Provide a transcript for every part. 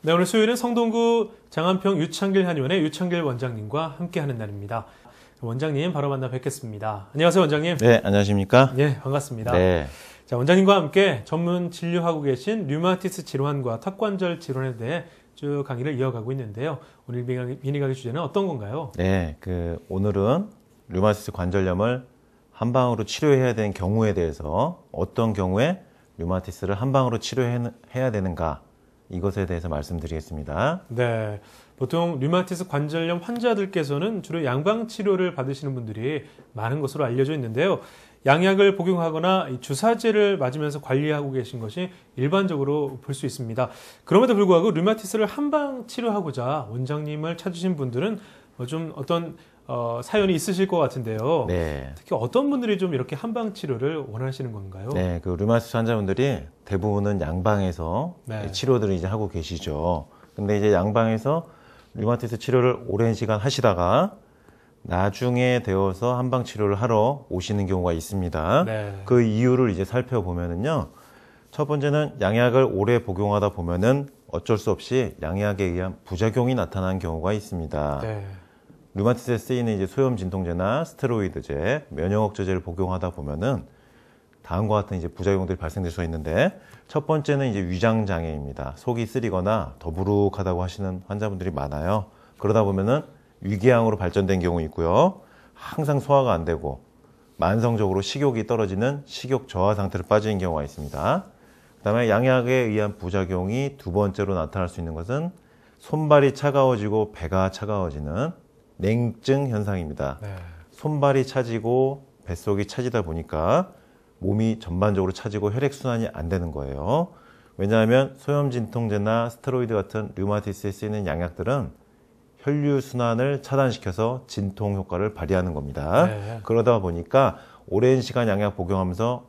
네, 오늘 수요일은 성동구 장안평 유창길 한의원의 유창길 원장님과 함께하는 날입니다. 원장님 바로 만나 뵙겠습니다. 안녕하세요, 원장님. 네, 안녕하십니까? 네, 반갑습니다. 네. 자, 원장님과 함께 전문 진료하고 계신 류마티스 질환과 턱관절 질환에 대해 쭉 강의를 이어가고 있는데요. 오늘 미니 강의 주제는 어떤 건가요? 네, 오늘은 류마티스 관절염을 한방으로 치료해야 되는 경우에 대해서 어떤 경우에 류마티스를 한방으로 치료해야 되는가 이것에 대해서 말씀드리겠습니다. 네, 보통 류마티스 관절염 환자들께서는 주로 양방 치료를 받으시는 분들이 많은 것으로 알려져 있는데요. 양약을 복용하거나 주사제를 맞으면서 관리하고 계신 것이 일반적으로 볼 수 있습니다. 그럼에도 불구하고 류마티스를 한방 치료하고자 원장님을 찾으신 분들은 좀 어떤 사연이 있으실 것 같은데요. 네. 특히 어떤 분들이 좀 이렇게 한방 치료를 원하시는 건가요? 네, 류마티스 환자분들이 대부분은 양방에서 네. 치료들을 이제 하고 계시죠. 근데 이제 양방에서 류마티스 치료를 오랜 시간 하시다가 나중에 되어서 한방 치료를 하러 오시는 경우가 있습니다. 네. 그 이유를 이제 살펴보면은요. 첫 번째는 양약을 오래 복용하다 보면은 어쩔 수 없이 양약에 의한 부작용이 나타나는 경우가 있습니다. 네. 류마티스에 쓰이는 이제 소염 진통제나 스테로이드제, 면역 억제제를 복용하다 보면은 다음과 같은 이제 부작용들이 발생될 수가 있는데, 첫 번째는 이제 위장 장애입니다. 속이 쓰리거나 더부룩하다고 하시는 환자분들이 많아요. 그러다 보면은 위궤양으로 발전된 경우 있고요. 항상 소화가 안 되고 만성적으로 식욕이 떨어지는 식욕 저하 상태로 빠지는 경우가 있습니다. 그다음에 양약에 의한 부작용이 두 번째로 나타날 수 있는 것은 손발이 차가워지고 배가 차가워지는 냉증 현상입니다. 네. 손발이 차지고 뱃속이 차지다 보니까 몸이 전반적으로 차지고 혈액순환이 안 되는 거예요. 왜냐하면 소염진통제나 스테로이드 같은 류마티스에 쓰이는 양약들은 혈류순환을 차단시켜서 진통 효과를 발휘하는 겁니다. 네. 그러다 보니까 오랜 시간 양약 복용하면서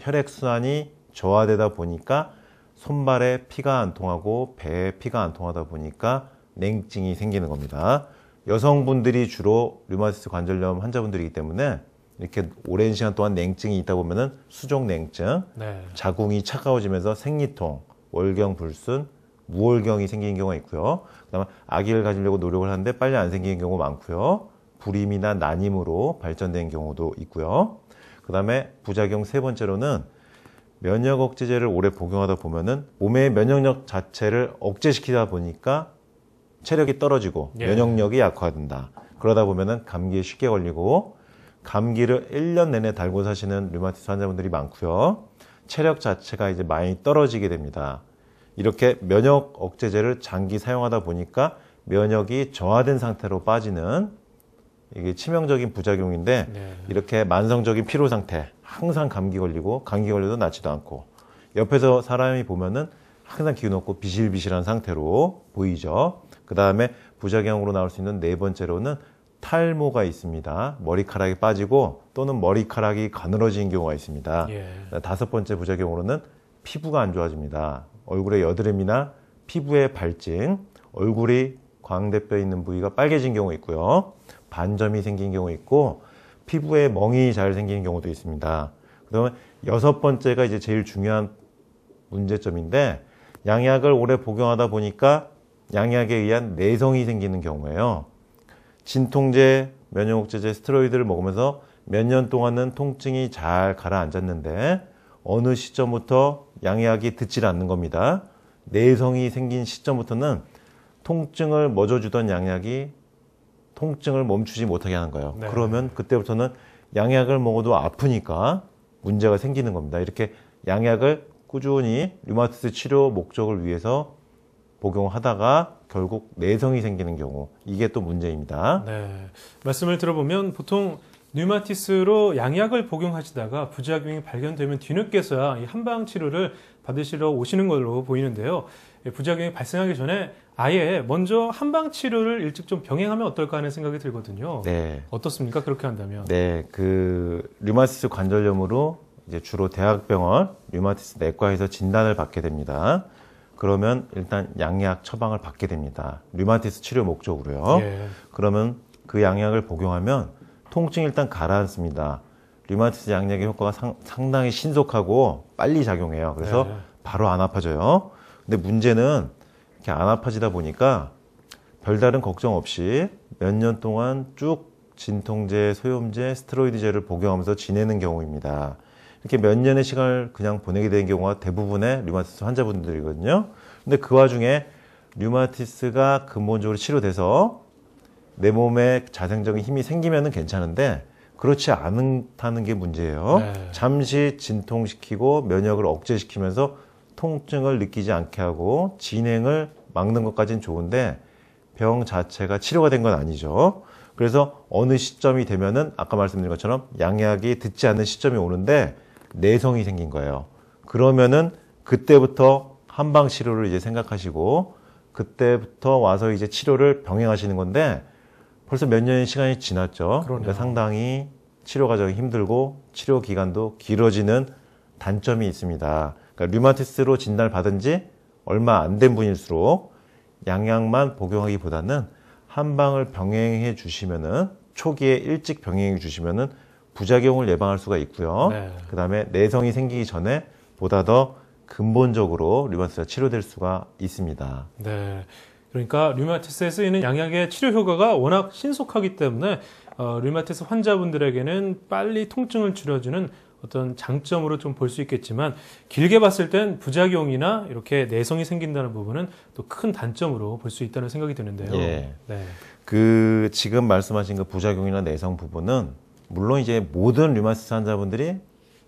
혈액순환이 저하되다 보니까 손발에 피가 안 통하고 배에 피가 안 통하다 보니까 냉증이 생기는 겁니다. 여성분들이 주로 류마티스 관절염 환자분들이기 때문에 이렇게 오랜 시간 동안 냉증이 있다 보면은 수족냉증, 네. 자궁이 차가워지면서 생리통, 월경불순, 무월경이 생기는 경우가 있고요. 그다음에 아기를 가지려고 노력을 하는데 빨리 안 생기는 경우가 많고요. 불임이나 난임으로 발전된 경우도 있고요. 그다음에 부작용 세 번째로는 면역 억제제를 오래 복용하다 보면은 몸의 면역력 자체를 억제시키다 보니까 체력이 떨어지고 예. 면역력이 약화된다. 그러다 보면은 감기에 쉽게 걸리고 감기를 1년 내내 달고 사시는 류마티스 환자분들이 많고요. 체력 자체가 이제 많이 떨어지게 됩니다. 이렇게 면역 억제제를 장기 사용하다 보니까 면역이 저하된 상태로 빠지는 이게 치명적인 부작용인데, 네. 이렇게 만성적인 피로 상태, 항상 감기 걸리고 감기 걸려도 낫지도 않고 옆에서 사람이 보면은 항상 기운 없고 비실비실한 상태로 보이죠. 그 다음에 부작용으로 나올 수 있는 네 번째로는 탈모가 있습니다. 머리카락이 빠지고 또는 머리카락이 가늘어지는 경우가 있습니다. 예. 다섯 번째 부작용으로는 피부가 안 좋아집니다. 얼굴에 여드름이나 피부의 발진, 얼굴이 광대뼈 있는 부위가 빨개진 경우 있고요. 반점이 생긴 경우 있고 피부에 멍이 잘 생기는 경우도 있습니다. 그다음에 여섯 번째가 이제 제일 중요한 문제점인데, 양약을 오래 복용하다 보니까 양약에 의한 내성이 생기는 경우예요. 진통제, 면역억제제, 스테로이드를 먹으면서 몇 년 동안은 통증이 잘 가라앉았는데 어느 시점부터 양약이 듣질 않는 겁니다. 내성이 생긴 시점부터는 통증을 멎어주던 양약이 통증을 멈추지 못하게 하는 거예요. 네. 그러면 그때부터는 양약을 먹어도 아프니까 문제가 생기는 겁니다. 이렇게 양약을 꾸준히 류마티스 치료 목적을 위해서 복용하다가 결국 내성이 생기는 경우, 이게 또 문제입니다. 네. 말씀을 들어보면 보통 류마티스로 양약을 복용하시다가 부작용이 발견되면 뒤늦게서야 이 한방 치료를 받으시러 오시는 걸로 보이는데요. 부작용이 발생하기 전에 아예 먼저 한방 치료를 일찍 좀 병행하면 어떨까 하는 생각이 들거든요. 네. 어떻습니까? 그렇게 한다면? 네, 류마티스 관절염으로 이제 주로 대학병원 류마티스 내과에서 진단을 받게 됩니다. 그러면 일단 양약 처방을 받게 됩니다. 류마티스 치료 목적으로요. 예. 그러면 그 양약을 복용하면 통증이 일단 가라앉습니다. 류마티스 양약의 효과가 상당히 신속하고 빨리 작용해요. 그래서 네. 바로 안 아파져요. 근데 문제는 이렇게 안 아파지다 보니까 별다른 걱정 없이 몇 년 동안 쭉 진통제, 소염제, 스테로이드제를 복용하면서 지내는 경우입니다. 이렇게 몇 년의 시간을 그냥 보내게 되는 경우가 대부분의 류마티스 환자분들이거든요. 근데 그 와중에 류마티스가 근본적으로 치료돼서 내 몸에 자생적인 힘이 생기면은 괜찮은데 그렇지 않다는 게 문제예요. 네. 잠시 진통시키고 면역을 억제시키면서 통증을 느끼지 않게 하고 진행을 막는 것까지는 좋은데 병 자체가 치료가 된 건 아니죠. 그래서 어느 시점이 되면은 아까 말씀드린 것처럼 양약이 듣지 않는 시점이 오는데 내성이 생긴 거예요. 그러면은 그때부터 한방 치료를 이제 생각하시고 그때부터 와서 이제 치료를 병행하시는 건데 벌써 몇 년의 시간이 지났죠. 그러니까 상당히 치료 과정이 힘들고 치료 기간도 길어지는 단점이 있습니다. 그러니까 류마티스로 진단을 받은 지 얼마 안 된 분일수록 양약만 복용하기보다는 한방을 병행해 주시면은 초기에 일찍 병행해 주시면은 부작용을 예방할 수가 있고요. 네. 그 다음에 내성이 생기기 전에 보다 더 근본적으로 류마티스가 치료될 수가 있습니다. 네. 그러니까 류마티스에 쓰이는 양약의 치료 효과가 워낙 신속하기 때문에 류마티스 환자분들에게는 빨리 통증을 줄여주는 어떤 장점으로 좀 볼 수 있겠지만 길게 봤을 땐 부작용이나 이렇게 내성이 생긴다는 부분은 또 큰 단점으로 볼 수 있다는 생각이 드는데요. 예. 네. 그 지금 말씀하신 그 부작용이나 내성 부분은 물론 이제 모든 류마티스 환자분들이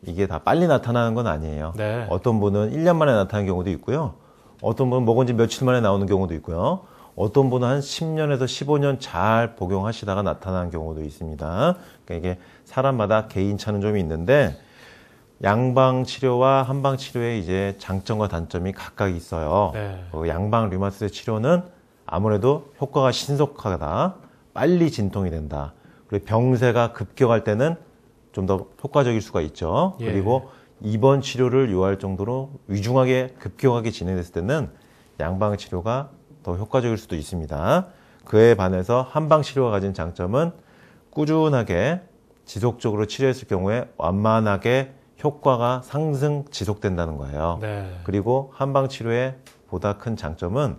이게 다 빨리 나타나는 건 아니에요. 네. 어떤 분은 1년 만에 나타나는 경우도 있고요. 어떤 분은 먹은 지 며칠 만에 나오는 경우도 있고요. 어떤 분은 한 10년에서 15년 잘 복용하시다가 나타나는 경우도 있습니다. 그러니까 이게 사람마다 개인차는 좀 있는데 양방 치료와 한방 치료의 이제 장점과 단점이 각각 있어요. 네. 양방 류마티스 치료는 아무래도 효과가 신속하다, 빨리 진통이 된다. 그리고 병세가 급격할 때는 좀 더 효과적일 수가 있죠. 예. 그리고 입원 치료를 요할 정도로 위중하게 급격하게 진행됐을 때는 양방 치료가 더 효과적일 수도 있습니다. 그에 반해서 한방 치료가 가진 장점은 꾸준하게 지속적으로 치료했을 경우에 완만하게 효과가 상승 지속된다는 거예요. 네. 그리고 한방 치료의 보다 큰 장점은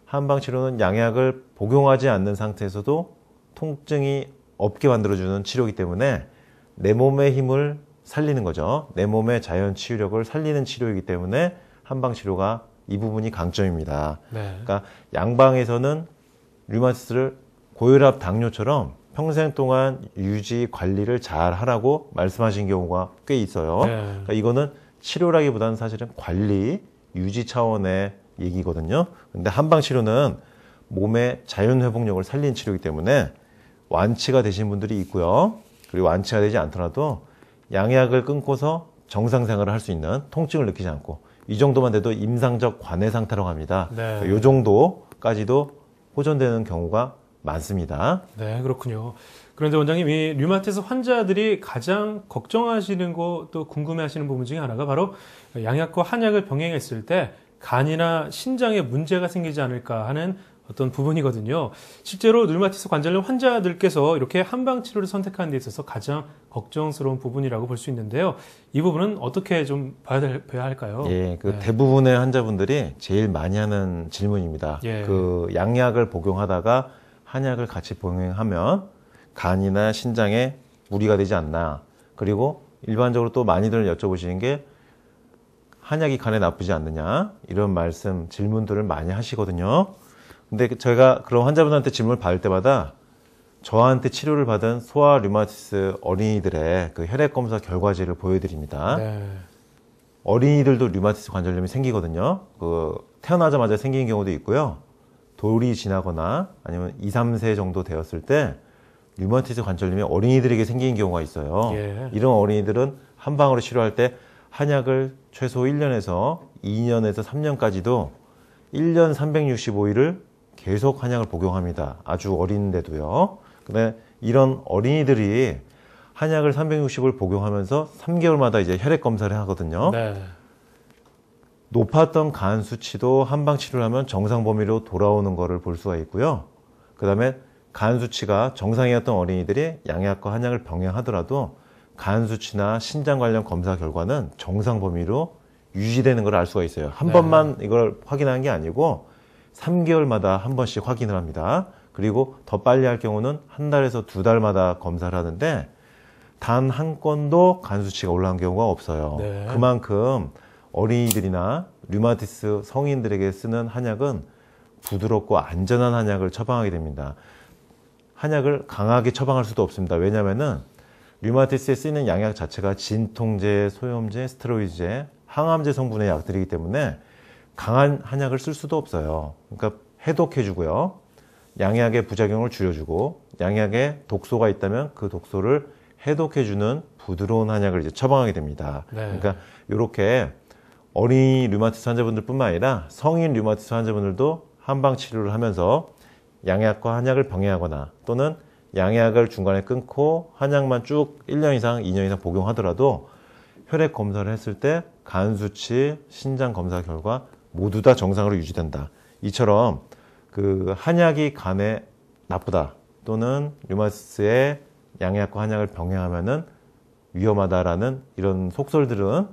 한방 치료는 양약을 복용하지 않는 상태에서도 통증이 없게 만들어주는 치료이기 때문에 내 몸의 힘을 살리는 거죠. 내 몸의 자연 치유력을 살리는 치료이기 때문에 한방 치료가 이 부분이 강점입니다. 네. 그러니까 양방에서는 류마티스를 고혈압, 당뇨처럼 평생 동안 유지 관리를 잘 하라고 말씀하신 경우가 꽤 있어요. 네. 그러니까 이거는 치료라기보다는 사실은 관리, 유지 차원의 얘기거든요. 근데 한방 치료는 몸의 자연 회복력을 살리는 치료이기 때문에 완치가 되신 분들이 있고요. 그리고 완치가 되지 않더라도 양약을 끊고서 정상 생활을 할 수 있는 통증을 느끼지 않고 이 정도만 돼도 임상적 관해 상태라고 합니다. 네. 이 정도까지도 호전되는 경우가 많습니다. 네, 그렇군요. 그런데 원장님, 이 류마티스 환자들이 가장 걱정하시는 거 또 궁금해하시는 부분 중에 하나가 바로 양약과 한약을 병행했을 때 간이나 신장에 문제가 생기지 않을까 하는 어떤 부분이거든요. 실제로 류마티스 관절염 환자들께서 이렇게 한방 치료를 선택하는 데 있어서 가장 걱정스러운 부분이라고 볼 수 있는데요. 이 부분은 어떻게 좀 봐야 할까요? 예, 그 네. 대부분의 환자분들이 제일 많이 하는 질문입니다. 예. 그 양약을 복용하다가 한약을 같이 복용하면 간이나 신장에 무리가 되지 않나. 그리고 일반적으로 또 많이들 여쭤보시는 게 한약이 간에 나쁘지 않느냐 이런 말씀 질문들을 많이 하시거든요. 근데 저희가 그런 환자분한테 질문을 받을 때마다 저한테 치료를 받은 소아 류마티스 어린이들의 그 혈액 검사 결과지를 보여드립니다. 네. 어린이들도 류마티스 관절염이 생기거든요. 그 태어나자마자 생기는 경우도 있고요. 돌이 지나거나 아니면 2, 3세 정도 되었을 때 류마티스 관절염이 어린이들에게 생기는 경우가 있어요. 예. 이런 어린이들은 한방으로 치료할 때 한약을 최소 1년에서 2년에서 3년까지도 1년 365일을 계속 한약을 복용합니다. 아주 어린데도요. 근데 이런 어린이들이 한약을 360을 복용하면서 3개월마다 이제 혈액 검사를 하거든요. 네. 높았던 간 수치도 한방 치료를 하면 정상 범위로 돌아오는 것을 볼 수가 있고요. 그 다음에 간 수치가 정상이었던 어린이들이 양약과 한약을 병행하더라도 간 수치나 신장 관련 검사 결과는 정상 범위로 유지되는 걸 알 수가 있어요. 한 네. 번만 이걸 확인한 게 아니고 3개월마다 한 번씩 확인을 합니다. 그리고 더 빨리 할 경우는 한 달에서 2달마다 검사를 하는데 단 한 건도 간 수치가 올라간 경우가 없어요. 네. 그만큼 어린이들이나 류마티스 성인들에게 쓰는 한약은 부드럽고 안전한 한약을 처방하게 됩니다. 한약을 강하게 처방할 수도 없습니다. 왜냐하면은 류마티스에 쓰이는 양약 자체가 진통제, 소염제, 스테로이드제, 항암제 성분의 약들이기 때문에 강한 한약을 쓸 수도 없어요. 그러니까 해독해주고요. 양약의 부작용을 줄여주고 양약에 독소가 있다면 그 독소를 해독해주는 부드러운 한약을 이제 처방하게 됩니다. 네. 그러니까 이렇게 어린이 류마티스 환자분들뿐만 아니라 성인 류마티스 환자분들도 한방 치료를 하면서 양약과 한약을 병행하거나 또는 양약을 중간에 끊고 한약만 쭉 1년 이상, 2년 이상 복용하더라도 혈액 검사를 했을 때 간 수치, 신장 검사 결과 모두 다 정상으로 유지된다. 이처럼 그 한약이 간에 나쁘다 또는 류마티스의 양약과 한약을 병행하면은 위험하다라는 이런 속설들은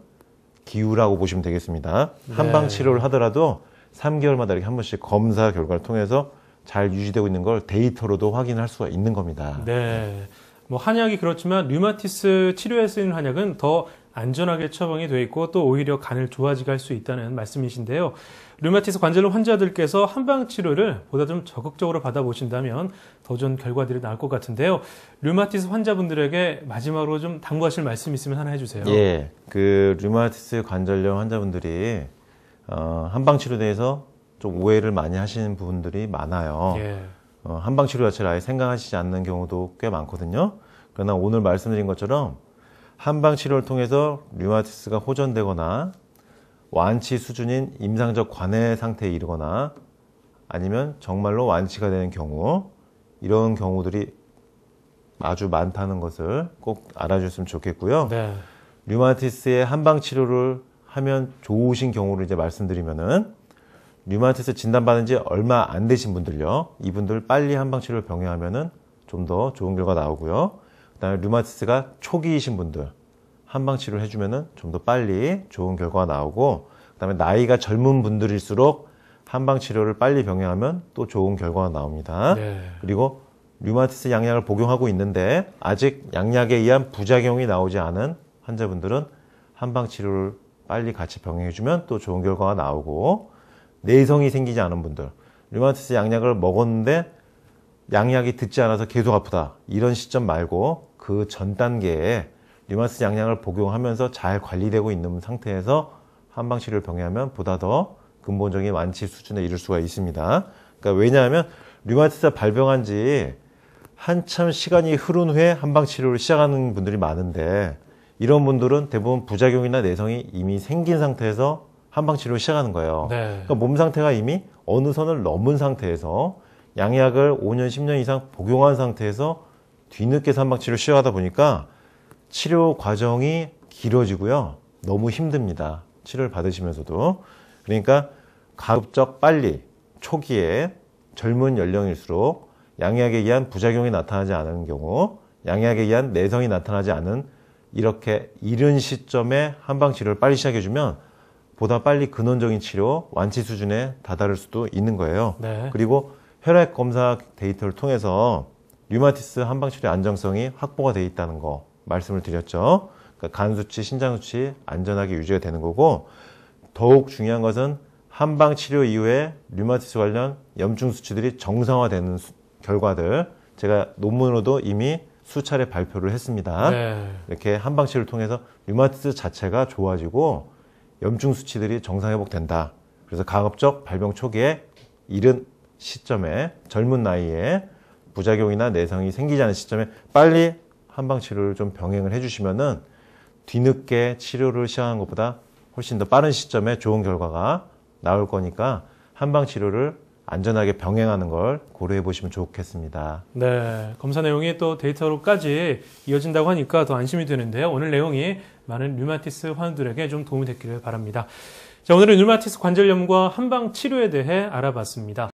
기우라고 보시면 되겠습니다. 네. 한방 치료를 하더라도 3개월마다 이렇게 한 번씩 검사 결과를 통해서 잘 유지되고 있는 걸 데이터로도 확인할 수가 있는 겁니다. 네. 뭐 한약이 그렇지만 류마티스 치료에 쓰이는 한약은 더 안전하게 처방이 돼 있고 또 오히려 간을 좋아지게 할 수 있다는 말씀이신데요. 류마티스 관절염 환자들께서 한방 치료를 보다 좀 적극적으로 받아보신다면 더 좋은 결과들이 나올 것 같은데요. 류마티스 환자분들에게 마지막으로 좀 당부하실 말씀 있으면 하나 해주세요. 예, 그 류마티스 관절염 환자분들이 한방 치료에 대해서 좀 오해를 많이 하시는 부분들이 많아요. 예. 한방 치료 자체를 아예 생각하시지 않는 경우도 꽤 많거든요. 그러나 오늘 말씀드린 것처럼 한방 치료를 통해서 류마티스가 호전되거나 완치 수준인 임상적 관해 상태에 이르거나 아니면 정말로 완치가 되는 경우, 이런 경우들이 아주 많다는 것을 꼭 알아주셨으면 좋겠고요. 네. 류마티스의 한방 치료를 하면 좋으신 경우를 이제 말씀드리면은 류마티스 진단받은 지 얼마 안 되신 분들요. 이분들 빨리 한방 치료를 병행하면은 좀 더 좋은 결과 나오고요. 그다음에 류마티스가 초기이신 분들 한방 치료를 해주면은 좀 더 빨리 좋은 결과가 나오고, 그다음에 나이가 젊은 분들일수록 한방 치료를 빨리 병행하면 또 좋은 결과가 나옵니다. 네. 그리고 류마티스 양약을 복용하고 있는데 아직 양약에 의한 부작용이 나오지 않은 환자분들은 한방 치료를 빨리 같이 병행해주면 또 좋은 결과가 나오고, 내성이 생기지 않은 분들, 류마티스 양약을 먹었는데 양약이 듣지 않아서 계속 아프다, 이런 시점 말고 그 전 단계에 류마티스 양약을 복용하면서 잘 관리되고 있는 상태에서 한방 치료를 병행하면 보다 더 근본적인 완치 수준에 이를 수가 있습니다. 그러니까 왜냐하면 류마티스가 발병한 지 한참 시간이 흐른 후에 한방 치료를 시작하는 분들이 많은데, 이런 분들은 대부분 부작용이나 내성이 이미 생긴 상태에서 한방 치료를 시작하는 거예요. 네. 그러니까 몸 상태가 이미 어느 선을 넘은 상태에서 양약을 5년, 10년 이상 복용한 상태에서 뒤늦게 한방 치료를 시작하다 보니까 치료 과정이 길어지고요. 너무 힘듭니다. 치료를 받으시면서도. 그러니까 가급적 빨리 초기에 젊은 연령일수록 양약에 의한 부작용이 나타나지 않은 경우, 양약에 의한 내성이 나타나지 않은 이렇게 이른 시점에 한방 치료를 빨리 시작해주면 보다 빨리 근원적인 치료, 완치 수준에 다다를 수도 있는 거예요. 네. 그리고 혈액 검사 데이터를 통해서 류마티스 한방 치료의 안정성이 확보가 되어 있다는 거 말씀을 드렸죠. 그러니까 간 수치, 신장 수치 안전하게 유지가 되는 거고, 더욱 중요한 것은 한방 치료 이후에 류마티스 관련 염증 수치들이 정상화되는 결과들, 제가 논문으로도 이미 수차례 발표를 했습니다. 네. 이렇게 한방 치료를 통해서 류마티스 자체가 좋아지고 염증 수치들이 정상 회복된다. 그래서 가급적 발병 초기에 이른 시점에, 젊은 나이에 부작용이나 내성이 생기지 않은 시점에 빨리 한방 치료를 좀 병행을 해주시면은 뒤늦게 치료를 시작한 것보다 훨씬 더 빠른 시점에 좋은 결과가 나올 거니까 한방 치료를 안전하게 병행하는 걸 고려해 보시면 좋겠습니다. 네, 검사 내용이 또 데이터로까지 이어진다고 하니까 더 안심이 되는데요. 오늘 내용이 많은 류마티스 환우들에게 좀 도움이 됐기를 바랍니다. 자, 오늘은 류마티스 관절염과 한방 치료에 대해 알아봤습니다.